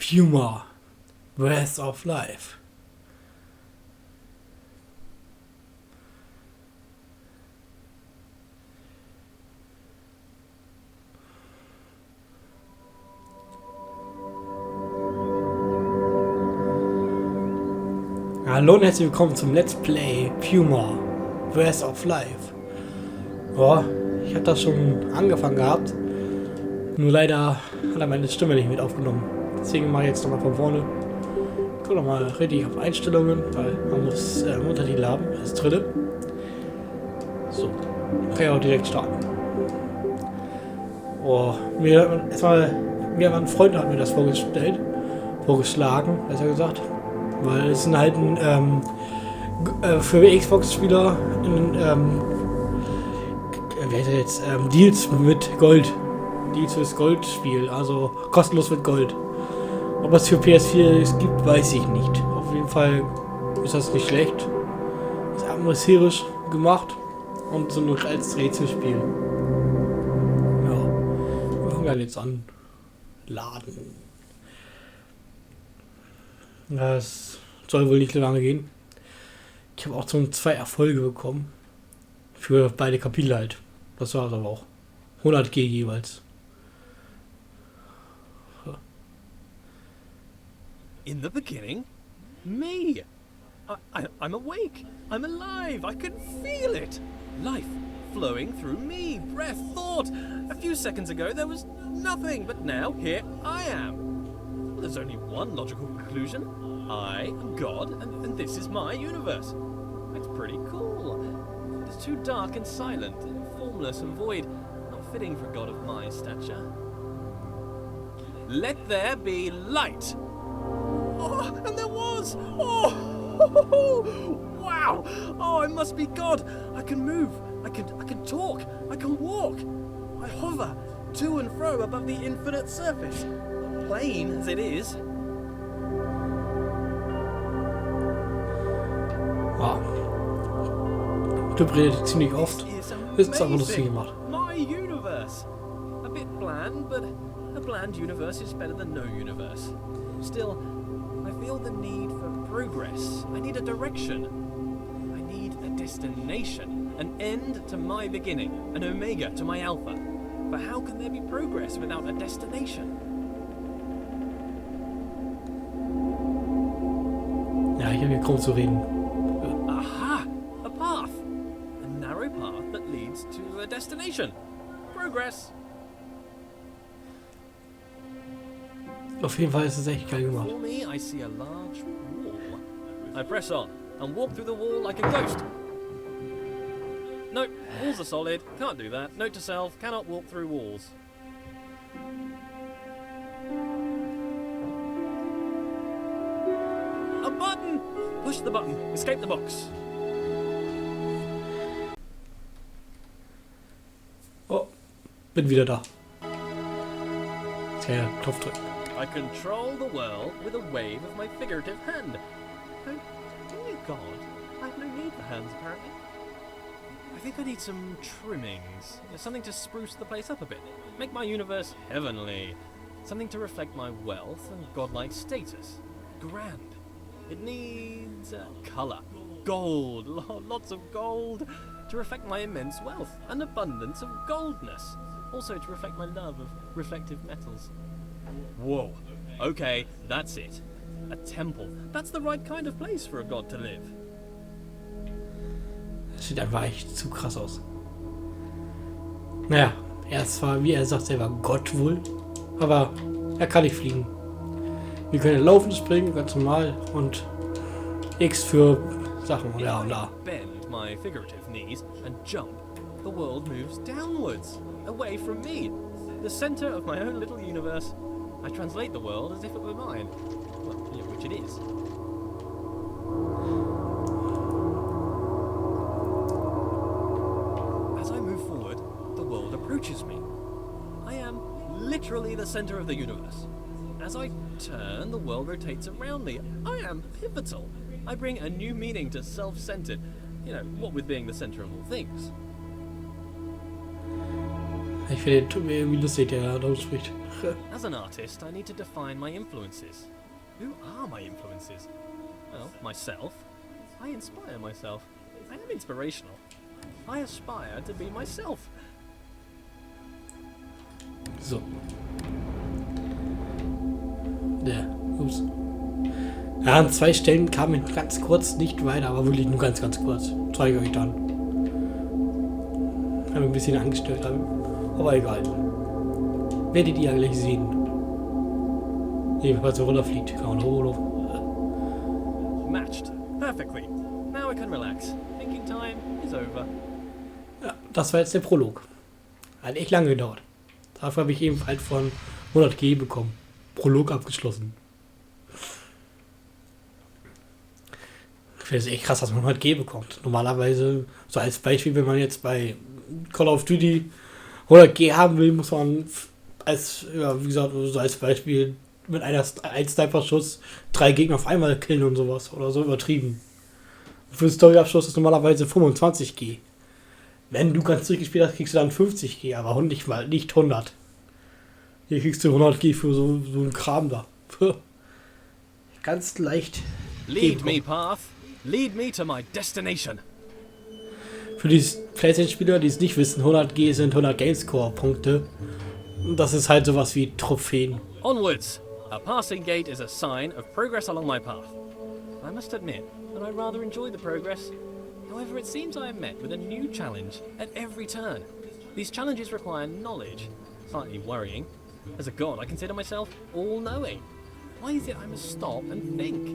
Pneuma, Breath of Life. Hallo und herzlich willkommen zum Let's Play Pneuma, Breath of Life. Ja, ich habe das schon angefangen gehabt, nur leider hat er meine Stimme nicht mit aufgenommen. Deswegen mache ich jetzt nochmal von vorne. Guck nochmal richtig auf Einstellungen, weil man muss Untertitel haben, das dritte. So, kann ich auch direkt starten. Oh, mir ein Freund hat mir das vorgeschlagen, besser gesagt. Weil es sind halt für Xbox-Spieler Deals mit Gold. Deals fürs Gold-Spiel, also kostenlos mit Gold. Ob es für PS4 es gibt, weiß ich nicht. Auf jeden Fall ist das nicht schlecht. Ist atmosphärisch gemacht und so als Rätselspiel. Ja, wir fangen dann jetzt an. Laden. Das soll wohl nicht lange gehen. Ich habe auch schon 2 Erfolge bekommen. Für beide Kapitel halt. Das war es aber auch. 100G jeweils. In the beginning, me. I'm awake. I'm alive. I can feel it. Life flowing through me. Breath, thought. A few seconds ago there was nothing, but now here I am. There's only one logical conclusion. I am God, and this is my universe. It's pretty cool. It's too dark and silent, formless and void, not fitting for a god of my stature. Let there be light. Oh, and there was. Oh, wow. Oh, I must be God. I can move. I can talk. I can walk. I hover to and fro above the infinite surface. Plain as it is. Wow. Typ redet ziemlich oft. Ist aber lustig gemacht. My universe. A bit bland, but a bland universe is better than no universe. Still, I feel the need for progress. I need a direction. I need a destination. An end to my beginning. An omega to my alpha. But how can there be progress without a destination? Ja, ich habe hier kaum zu reden. Aha! A path! A narrow path that leads to a destination. Progress! Auf jeden Fall ist es echt geil gemacht. Before me, I see a large wall. I press on and walk through the wall like a ghost. Nope, walls are solid. Can't do that. Note to self, cannot walk through walls. A button! Push the button. Escape the box. Oh, bin wieder da. Ja, Knopf drücken. I control the world with a wave of my figurative hand. Oh, dear God, I have no need for hands apparently. I think I need some trimmings. Something to spruce the place up a bit. Make my universe heavenly. Something to reflect my wealth and godlike status. Grand. It needs colour. Gold. Lots of gold. To reflect my immense wealth. An abundance of goldness. Also to reflect my love of reflective metals. Whoa. Okay, that's it. A temple. That's the right kind of place for a god to live. Das sieht einfach echt zu krass aus. Naja, er ist zwar, wie er sagt, selber Gott wohl, aber er kann nicht fliegen. Wir können laufen, springen, ganz normal, und X für Sachen, bla bla. Bend my figurative knees and jump. The world moves downwards, away from me, the center of my own little universe. I translate the world as if it were mine. Well, yeah, which it is. As I move forward, the world approaches me. I am literally the center of the universe. As I turn, the world rotates around me. I am pivotal. I bring a new meaning to self-centered. You know, what with being the center of all things. Ich finde, tut mir irgendwie lustig, der da spricht. As an artist, I need to define my influences. Who are my influences? Well, myself. I inspire myself. I am inspirational. I aspire to be myself. So. Ja, ups. Ja, an 2 Stellen kam ich ganz kurz nicht weiter, aber wirklich nur ganz kurz. Zeige ich euch dann. Habe ein bisschen angestellt, aber egal. Werdet ihr ja gleich sehen. Jedenfalls, wenn runterfliegt, kann man hoch. Matched. Perfectly. Now I can relax. Thinking time is over. Ja, das war jetzt der Prolog. Hat echt lange gedauert. Dafür habe ich ebenfalls von 100G bekommen. Prolog abgeschlossen. Ich finde es echt krass, dass man 100G bekommt. Normalerweise, so als Beispiel, wenn man jetzt bei Call of Duty 100G haben will, muss man als, ja, wie gesagt, so als Beispiel mit einem Sniper-Schuss 3 Gegner auf einmal killen und sowas. Oder so übertrieben. Für den Story-Abschluss ist normalerweise 25G. Wenn du ganz durchgespielt hast, kriegst du dann 50G, aber nicht 100. Hier kriegst du 100G für so einen Kram da. Ganz leicht. Lead me, Path. Lead me to my destination. Für die PlayStation-Spieler, die es nicht wissen, 100G sind 100 Gamescore-Punkte. Und das ist halt sowas wie Trophäen. Onwards. A passing gate is a sign of progress along my path. I must admit that I rather enjoy the progress. However, it seems I am met with a new challenge at every turn. These challenges require knowledge. Slightly worrying. As a god, I consider myself all-knowing. Why is it I must stop and think?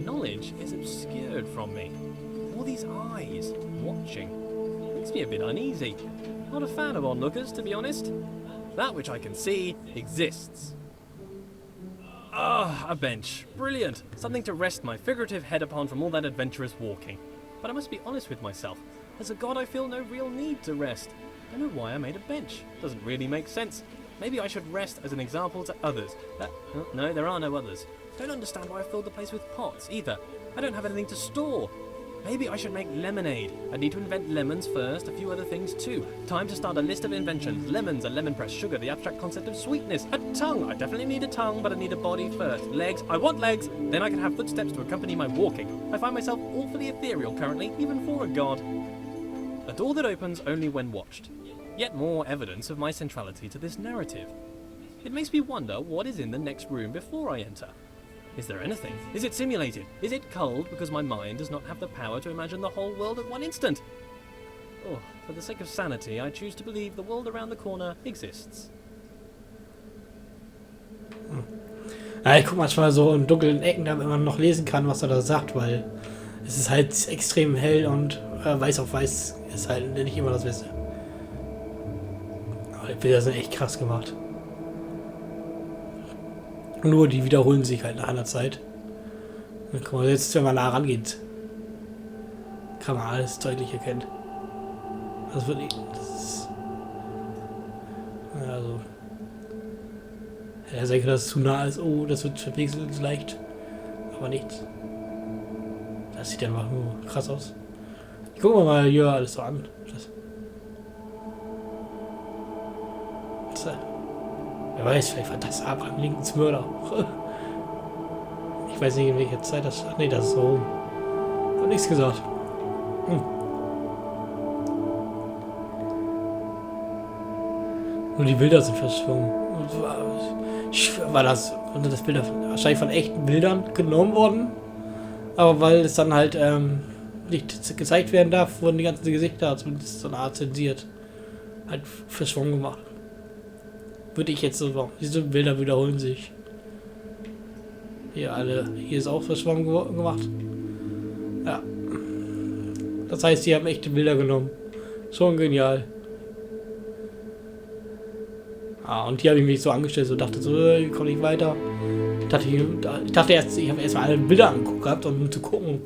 Knowledge is obscured from me. All these eyes watching makes me a bit uneasy. Not a fan of onlookers, to be honest. That which I can see exists. Ah, a bench. Brilliant. Something to rest my figurative head upon from all that adventurous walking. But I must be honest with myself. As a god, I feel no real need to rest. I don't know why I made a bench. Doesn't really make sense. Maybe I should rest as an example to others. No, there are no others. Don't understand why I filled the place with pots, either. I don't have anything to store. Maybe I should make lemonade. I need to invent lemons first, a few other things too. Time to start a list of inventions. Lemons, a lemon press, sugar, the abstract concept of sweetness. A tongue. I definitely need a tongue, but I need a body first. Legs. I want legs. Then I can have footsteps to accompany my walking. I find myself awfully ethereal currently, even for a god. A door that opens only when watched. Yet more evidence of my centrality to this narrative. It makes me wonder what is in the next room before I enter. Is there anything? Is it simulated? Is it culled because my mind does not have the power to imagine the whole world at one instant? Oh, for the sake of sanity, I choose to believe the world around the corner exists. Ja, ich gucke manchmal so in dunklen Ecken, damit man noch lesen kann, was er da sagt, weil es ist halt extrem hell und weiß auf weiß ist halt nicht immer das Beste. Aber die Bilder sind echt krass gemacht. Nur die wiederholen sich halt nach einer Zeit. Und guck mal, jetzt, wenn man nah rangeht, kann man alles deutlich erkennen. Das wird nicht. Das ist. Also. Ja, denke, dass es zu nah ist. Oh, das wird verpixelt leicht. Aber nichts. Das sieht einfach nur krass aus. Ich gucke mal hier alles so an. Wer weiß, vielleicht war das Abraham Lincolns Mörder. Ich weiß nicht, in welcher Zeit das. Ach nee, das ist so rum. Hab nichts gesagt. Nur die Bilder sind verschwommen. War das Bilder wahrscheinlich von echten Bildern genommen worden? Aber weil es dann halt nicht gezeigt werden darf, wurden die ganzen Gesichter zumindest so eine Art zensiert. Halt verschwommen gemacht. Würde ich jetzt so machen. Diese Bilder wiederholen sich. Hier ist auch verschwommen gemacht. Ja. Das heißt, die haben echte Bilder genommen. Schon genial. Und hier habe ich mich so angestellt, so dachte so, ich komme nicht weiter. Ich dachte erst, ich habe erstmal alle Bilder angeguckt gehabt, um zu gucken,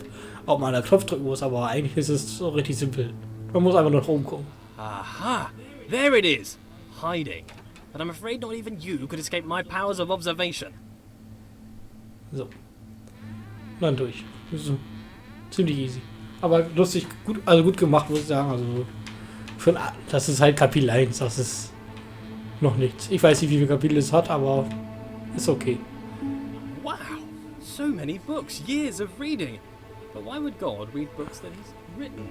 ob man da Knopf drücken muss, aber eigentlich ist es so richtig simpel. Man muss einfach nur nach oben gucken. Aha! There it is! Hiding. But I'm afraid not even you could escape my powers of observation. So. Und dann durch. So. Ziemlich easy. Aber lustig, gut gemacht, muss ich sagen. Also, das ist halt Kapitel 1. Das ist Noch nichts. Ich weiß nicht, wie viele Kapitel es hat, aber ist okay. Wow! So many books, years of reading. But why would God read books that he's written?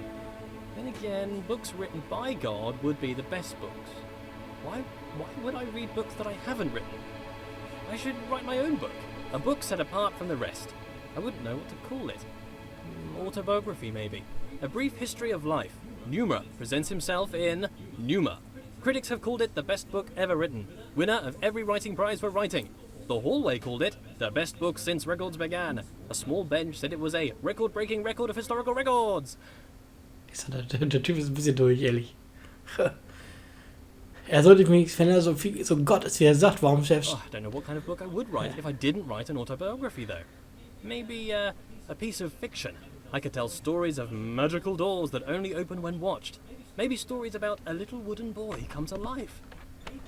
Then again, books written by God would be the best books. Why would I read books that I haven't written? I should write my own book. A book set apart from the rest. I wouldn't know what to call it. Autobiography, maybe. A brief history of life. Pneuma presents himself in Pneuma. Critics have called it the best book ever written. Winner of every writing prize for writing. The Hallway called it the best book since records began. A small bench said it was a record-breaking record of historical records. Der Typ ist ein bisschen durch, ehrlich. Er sollte mich, wenn er so viel, so Gott ist, wie er sagt, warum selbst... I don't know what kind of book I would write if I didn't write an autobiography, though. Maybe a piece of fiction. I could tell stories of magical doors that only open when watched. Maybe stories about a little wooden boy come to life.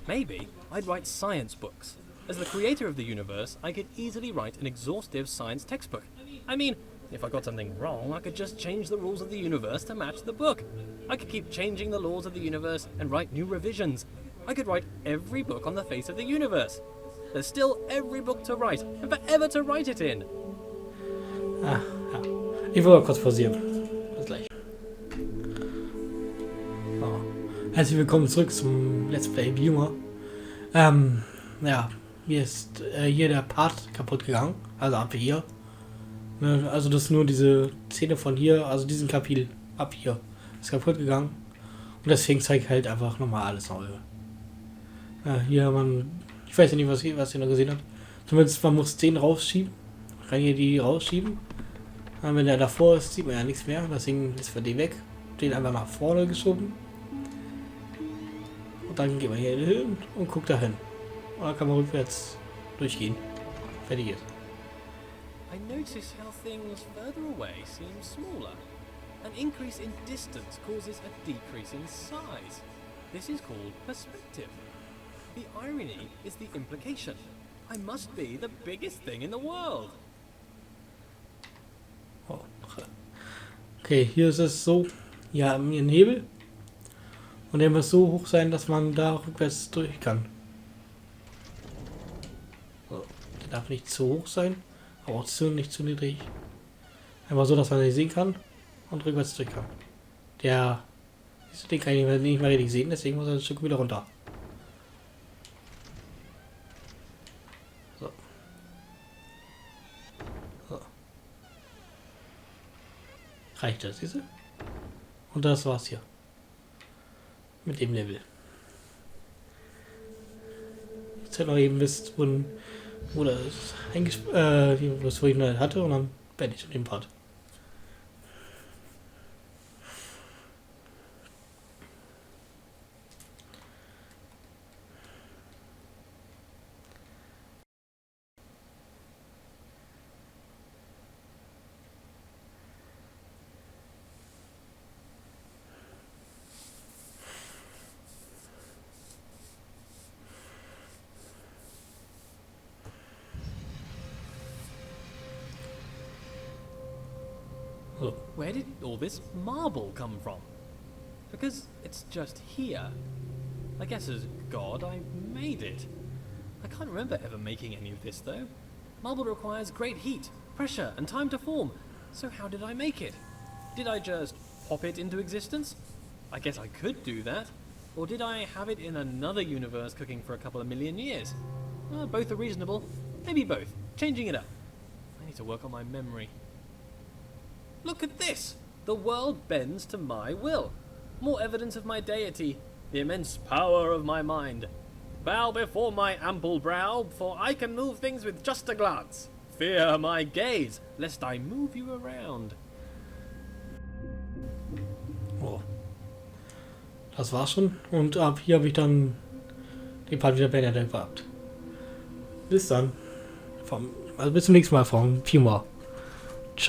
Maybe I'd write science books. As the creator of the universe, I could easily write an exhaustive science textbook. I mean, if I got something wrong, I could just change the rules of the universe to match the book. I could keep changing the laws of the universe and write new revisions. I could write every book on the face of the universe. There's still every book to write, and forever to write it in. Ah, ja. Ich will mal kurz pausieren. Bis gleich. So. Herzlich willkommen zurück zum Let's Play Pneuma. Ja, mir ist hier der Part kaputt gegangen. Also ab hier. Ne, also das ist nur diese Szene von hier, also diesen Kapitel ab hier. Ist kaputt gegangen. Und deswegen zeige ich halt einfach nochmal alles neu. Hier ich weiß ja nicht, was ihr noch gesehen habt. Zumindest man muss den rausschieben. Man kann hier die rausschieben. Wenn der davor ist, sieht man ja nichts mehr. Deswegen ist für den weg. Den einfach nach vorne geschoben. Und dann geht man hier hin und guckt da hin. Und dann kann man rückwärts durchgehen. Fertig ist. I notice how things further away seem smaller. An increase in distance causes a decrease in size. This is called perspective. The irony is the implication. I must be the biggest thing in the world. Okay, hier ist es so, hier haben wir einen Hebel und der muss so hoch sein, dass man da rückwärts durch kann. So, der darf nicht zu hoch sein, aber auch nicht zu niedrig. Einfach so, dass man nicht sehen kann und rückwärts durch kann. Den kann ich nicht mehr richtig sehen, deswegen muss er ein Stück wieder runter. Reicht das, siehst du? Und das war's hier. Mit dem Level. Jetzt halt noch eben wisst, wo das was ich noch hatte und dann beende ich den Part. Where did all this marble come from? Because it's just here. I guess as God, I made it. I can't remember ever making any of this, though. Marble requires great heat, pressure, and time to form. So how did I make it? Did I just pop it into existence? I guess I could do that. Or did I have it in another universe cooking for a couple of million years? Both are reasonable. Maybe both. Changing it up. I need to work on my memory. Look at this! The world bends to my will. More evidence of my deity, the immense power of my mind. Bow before my ample brow, for I can move things with just a glance. Fear my gaze, lest I move you around. Oh. Das war's schon. Und ab hier habe ich dann den Part wieder beendet gehabt. Bis dann. Also bis zum nächsten Mal vom Pneuma.